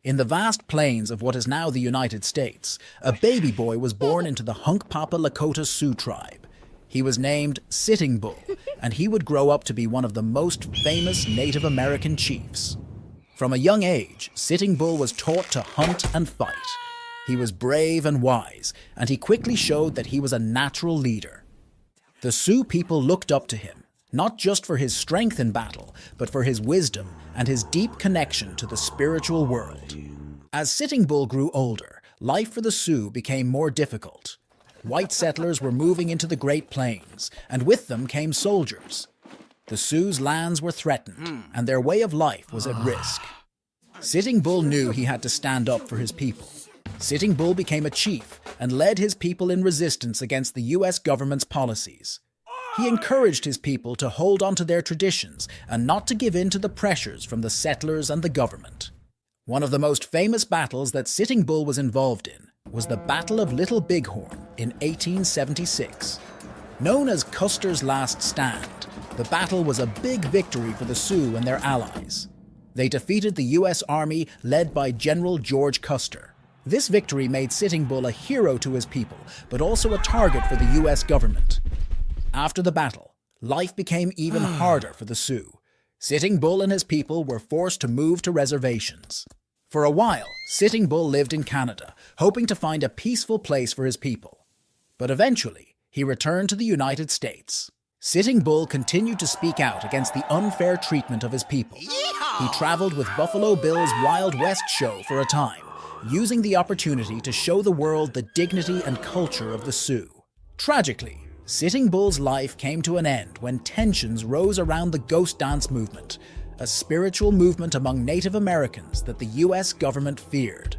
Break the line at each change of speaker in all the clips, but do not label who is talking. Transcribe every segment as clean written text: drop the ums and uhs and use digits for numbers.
In the vast plains of what is now the United States, a baby boy was born into the Hunkpapa Lakota Sioux tribe. He was named Sitting Bull, and he would grow up to be one of the most famous Native American chiefs. From a young age, Sitting Bull was taught to hunt and fight. He was brave and wise, and he quickly showed that he was a natural leader. The Sioux people looked up to him, not just for his strength in battle, but for his wisdom and his deep connection to the spiritual world. As Sitting Bull grew older, life for the Sioux became more difficult. White settlers were moving into the Great Plains, and with them came soldiers. The Sioux's lands were threatened, and their way of life was at risk. Sitting Bull knew he had to stand up for his people. Sitting Bull became a chief and led his people in resistance against the U.S. government's policies. He encouraged his people to hold on to their traditions and not to give in to the pressures from the settlers and the government. One of the most famous battles that Sitting Bull was involved in was the Battle of Little Bighorn in 1876. Known as Custer's Last Stand, the battle was a big victory for the Sioux and their allies. They defeated the U.S. Army led by General George Custer. This victory made Sitting Bull a hero to his people, but also a target for the U.S. government. After the battle, life became even harder for the Sioux. Sitting Bull and his people were forced to move to reservations. For a while, Sitting Bull lived in Canada, hoping to find a peaceful place for his people. But eventually, he returned to the United States. Sitting Bull continued to speak out against the unfair treatment of his people. He traveled with Buffalo Bill's Wild West show for a time, using the opportunity to show the world the dignity and culture of the Sioux. Tragically, Sitting Bull's life came to an end when tensions rose around the Ghost Dance movement, a spiritual movement among Native Americans that the U.S. government feared.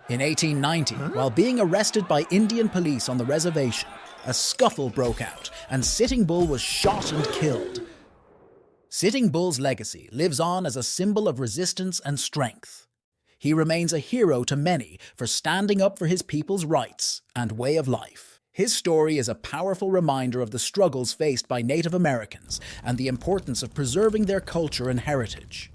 In 1890, while being arrested by Indian police on the reservation, a scuffle broke out and Sitting Bull was shot and killed. Sitting Bull's legacy lives on as a symbol of resistance and strength. He remains a hero to many for standing up for his people's rights and way of life. His story is a powerful reminder of the struggles faced by Native Americans and the importance of preserving their culture and heritage.